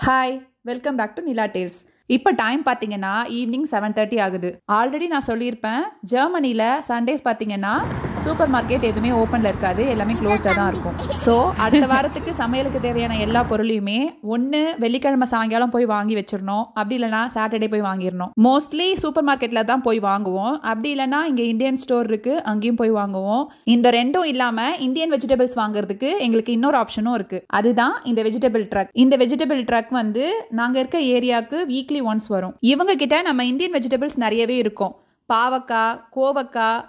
Hi, welcome back to Nila tales. இப்போ time பார்த்தீங்கன்னா evening 7:30 ஆகுது. ஆல்ரெடி நான் சொல்லியிருப்பேன், ஜெர்மனியில் சண்டேஸ் பார்த்தீங்கன்னா சூப்பர் மார்க்கெட் எதுவுமே ஓப்பனில் இருக்காது, எல்லாமே க்ளோஸ்டாக தான் இருக்கும். ஸோ அடுத்த வாரத்துக்கு சமையலுக்கு தேவையான எல்லா பொருளையுமே ஒன்று வெள்ளிக்கிழமை சாயங்காலம் போய் வாங்கி வச்சிடணும், அப்படி இல்லைனா சாட்டர்டே போய் வாங்கிடணும். மோஸ்ட்லி சூப்பர் மார்க்கெட்டில் தான் போய் வாங்குவோம், அப்படி இல்லைனா இங்கே இந்தியன் ஸ்டோர் இருக்குது, அங்கேயும் போய் வாங்குவோம். இந்த ரெண்டும் இல்லாமல் இந்தியன் வெஜிடபிள்ஸ் வாங்குறதுக்கு எங்களுக்கு இன்னொரு ஆப்ஷனும் இருக்குது, அதுதான் இந்த வெஜிடபிள் ட்ரக். இந்த வெஜிடபிள் ட்ரக் வந்து நாங்கள் இருக்க ஏரியாவுக்கு வீக்லி ஒன்ஸ் வரும். இவங்க கிட்ட நம்ம இந்தியன் வெஜிடபிள்ஸ் நிறையவே இருக்கும். பாவக்காய், கோவக்காய்,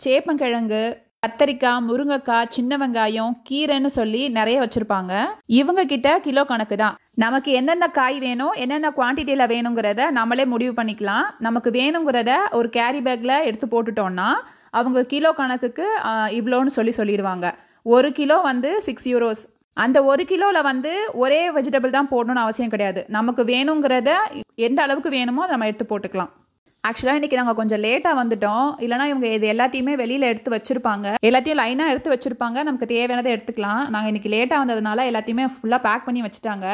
சேப்பங்கிழங்கு, கத்தரிக்காய், முருங்கைக்காய், சின்ன வெங்காயம், கீரைன்னு சொல்லி நிறைய வச்சிருப்பாங்க. இவங்க கிட்ட கிலோ கணக்கு தான். நமக்கு எந்தெந்த காய் வேணும், என்னென்ன குவான்டிட்டியில் வேணுங்கிறத நம்மளே முடிவு பண்ணிக்கலாம். நமக்கு வேணுங்கிறத ஒரு கேரி பேக்கில் எடுத்து போட்டுட்டோம்னா அவங்க கிலோ கணக்குக்கு இவ்வளோன்னு சொல்லிடுவாங்க. 1 கிலோ வந்து 6 யூரோஸ். அந்த 1 கிலோவில் வந்து ஒரே வெஜிடபிள் தான் போடணும்னு அவசியம் கிடையாது. நமக்கு வேணுங்கிறத எந்த அளவுக்கு வேணுமோ நம்ம எடுத்து போட்டுக்கலாம். ஆக்சுவலாக இன்றைக்கி நாங்கள் கொஞ்சம் லேட்டாக வந்துட்டோம், இல்லைனா இவங்க இது எல்லாத்தையுமே வெளியில் எடுத்து வச்சுருப்பாங்க, எல்லாத்தையும் லைனாக எடுத்து வச்சுருப்பாங்க, நமக்கு தேவையானதை எடுத்துக்கலாம். நாங்கள் இன்றைக்கி லேட்டாக வந்ததுனால எல்லாத்தையுமே ஃபுல்லாக பேக் பண்ணி வச்சுட்டாங்க.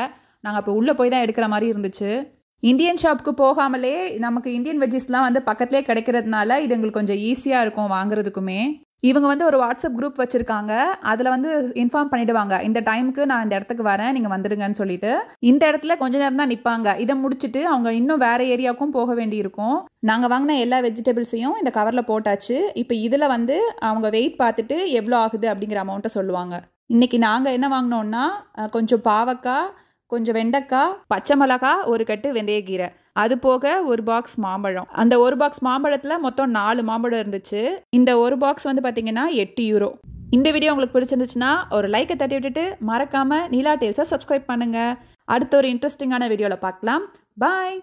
நாங்கள் இப்போ உள்ளே போய் தான் எடுக்கிற மாதிரி இருந்துச்சு. இந்தியன் ஷாப்புக்கு போகாமலே நமக்கு இந்தியன் வெஜ்ஜஸ்லாம் வந்து பக்கத்துலேயே கிடைக்கிறதுனால இது எங்களுக்கு கொஞ்சம் ஈஸியாக இருக்கும் வாங்குறதுக்குமே. இவங்க வந்து ஒரு வாட்ஸ்அப் குரூப் வச்சுருக்காங்க, அதில் வந்து இன்ஃபார்ம் பண்ணிவிடுவாங்க, இந்த டைமுக்கு நான் இந்த இடத்துக்கு வரேன், நீங்கள் வந்துடுங்கன்னு சொல்லிட்டு. இந்த இடத்துல கொஞ்ச நேரம் தான் நிற்பாங்க. இதை முடிச்சுட்டு அவங்க இன்னும் வேறு ஏரியாவுக்கும் போக வேண்டியிருக்கும். நாங்கள் வாங்கின எல்லா வெஜிடபிள்ஸையும் இந்த கவரில் போட்டாச்சு. இப்போ இதில் வந்து அவங்க வெயிட் பார்த்துட்டு எவ்வளோ ஆகுது அப்படிங்கிற அமௌண்ட்டை சொல்லுவாங்க. இன்றைக்கி நாங்கள் என்ன வாங்கினோன்னா கொஞ்சம் பாவக்காய், கொஞ்சம் வெண்டைக்காய், பச்சை மிளகாய், ஒரு கட்டு வெந்தயக்கீரை, அது போக ஒரு பாக்ஸ் மாம்பழம். அந்த ஒரு பாக்ஸ் மாம்பழத்தில் மொத்தம் 4 மாம்பழம் இருந்துச்சு. இந்த ஒரு பாக்ஸ் வந்து பார்த்தீங்கன்னா 8 யூரோ. இந்த வீடியோ உங்களுக்கு பிடிச்சிருந்துச்சுன்னா ஒரு லைக்கை தட்டி விட்டுட்டு மறக்காமல் நிலா டேல்ஸை சப்ஸ்கிரைப் பண்ணுங்கள். அடுத்த ஒரு இன்ட்ரெஸ்டிங்கான வீடியோவில் பார்க்கலாம். பாய்.